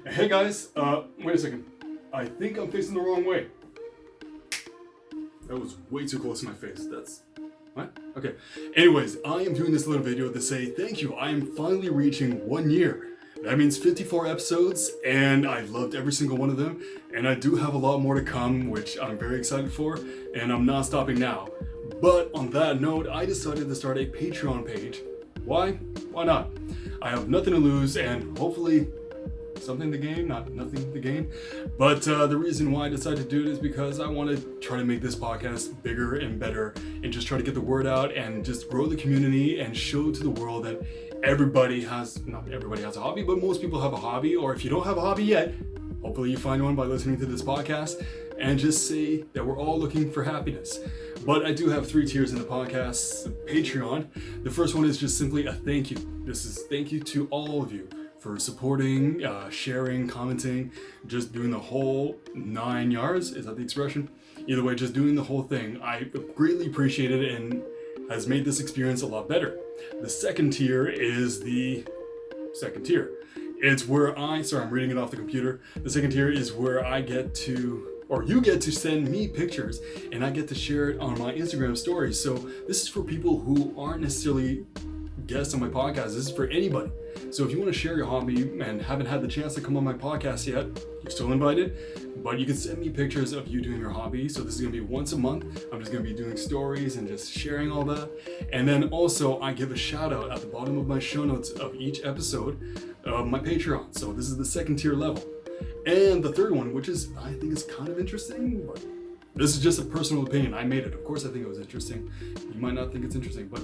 Hey guys, wait a second. I think I'm facing the wrong way. That was way too close to my face. What? Okay. Anyways, I am doing this little video to say thank you. I am finally reaching 1 year. That means 54 episodes, and I loved every single one of them. And I do have a lot more to come, which I'm very excited for, and I'm not stopping now. But on that note, I decided to start a Patreon page. Why? Why not? I have nothing to lose, and hopefully something to gain, not nothing to gain. But the reason why I decided to do it is because I want to try to make this podcast bigger and better and just try to get the word out and just grow the community and show to the world that not everybody has a hobby, but most people have a hobby. Or if you don't have a hobby yet, hopefully you find one by listening to this podcast, and just say that we're all looking for happiness. But I do have 3 tiers in the podcast Patreon. The first one is just simply a thank you. This is thank you to all of you for supporting, sharing, commenting, just doing the whole 9 yards. Is that the expression? Either way, just doing the whole thing. I greatly appreciate it and has made this experience a lot better. The second tier is the second tier. It's where I'm reading it off the computer. The second tier is where you get to send me pictures and I get to share it on my Instagram stories. So this is for people who aren't necessarily guests on my podcast. This is for anybody. So if you want to share your hobby and haven't had the chance to come on my podcast yet, you're still invited, but you can send me pictures of you doing your hobby. So this is going to be once a month. I'm just going to be doing stories and just sharing all that. And then also I give a shout out at the bottom of my show notes of each episode of my Patreon. So this is the second tier level. And the third one, which is, I think is kind of interesting, but this is just a personal opinion. I made it. Of course I think it was interesting. You might not think it's interesting, but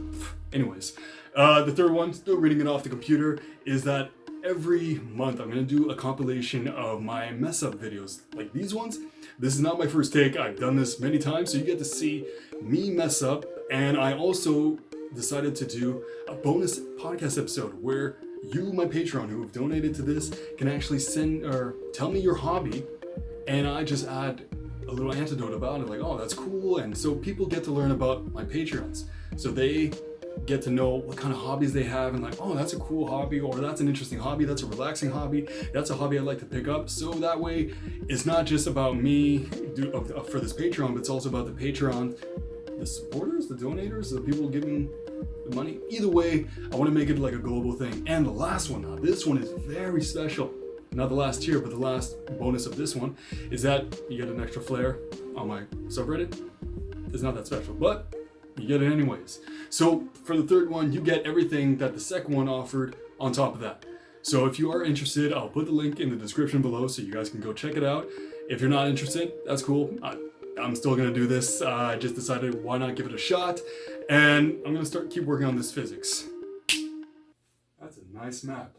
anyways. The third one, still reading it off the computer, is that every month I'm going to do a compilation of my mess up videos. Like these ones. This is not my first take. I've done this many times, so you get to see me mess up. And I also decided to do a bonus podcast episode where you, my Patreon, who have donated to this, can actually send or tell me your hobby, and I just add a little anecdote about it, like, oh, that's cool. And so people get to learn about my Patreons. So they get to know what kind of hobbies they have and like, oh, that's a cool hobby, or that's an interesting hobby, that's a relaxing hobby, that's a hobby I'd like to pick up. So that way it's not just about me for this Patreon, but it's also about the Patreon, the supporters, the donators, the people giving the money. Either way, I want to make it like a global thing. And the last one, now this one is very special. Not the last tier, but the last bonus of this one is that you get an extra flair on my subreddit. It's not that special, but you get it anyways. So for the third one, you get everything that the second one offered on top of that. So if you are interested, I'll put the link in the description below so you guys can go check it out. If you're not interested, that's cool. I'm still gonna do this. I just decided why not give it a shot, and I'm gonna keep working on this physics. That's a nice map.